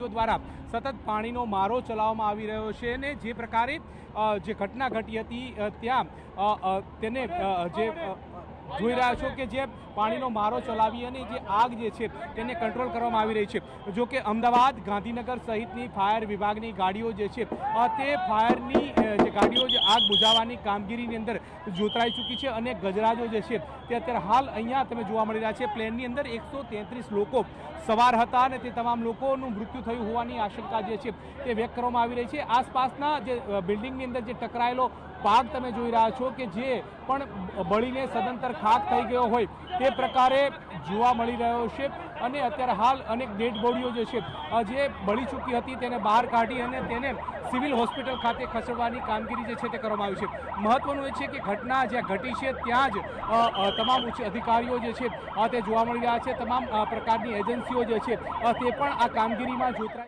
દ્વારા સતત પાણીનો મારો ચલાવવામાં આવી રહ્યો છે અને જે પ્રકારે જે ઘટના ઘટી હતી ત્યાં તેને જે જોઈ રહ્યા છો કે જે પાણીનો મારો ચલાવી અને જે આગ જે છે તેને કંટ્રોલ કરવામાં આવી રહી છે। જો કે અમદાવાદ, ગાંધીનગર સહિતની ફાયર વિભાગની ગાડીઓ જે છે તે ફાયરની જે ગાડીઓ જે આગ બુઝાવવાની કામગીરીની અંદર જોતરાઈ ચૂકી છે અને ગજરાજો જે છે તે અત્યારે હાલ અહીંયા તમે જોવા મળી રહ્યા છે। પ્લેનની અંદર 133 લોકો સવાર હતા અને તે તમામ લોકોનું મૃત્યુ થયું હોવાની આશંકા જે છે તે વ્યક્ત કરવામાં આવી રહી છે। આસપાસના જે બિલ્ડિંગની અંદર જે ટકરાયેલો ભાગ તમે જોઈ રહ્યા છો કે જે પણ બળીને સદંતર ખાક થઈ ગયો હોય તે પ્રકારે જોવા મળી રહ્યો છે અને અત્યારે હાલ અનેક ડેડ બોડીઓ જે છે જે બળી ચૂકી હતી તેને બહાર કાઢી અને તેને સિવિલ હોસ્પિટલ ખાતે ખસેડવાની કામગીરી જે છે તે કરવામાં આવી છે। મહત્વનું એ છે કે ઘટના જ્યાં ઘટી છે ત્યાં જ તમામ ઉચ્ચ અધિકારીઓ જે છે તે જોવા મળી રહ્યા છે। તમામ પ્રકારની એજન્સીઓ જે છે તે પણ આ કામગીરીમાં જોતરાય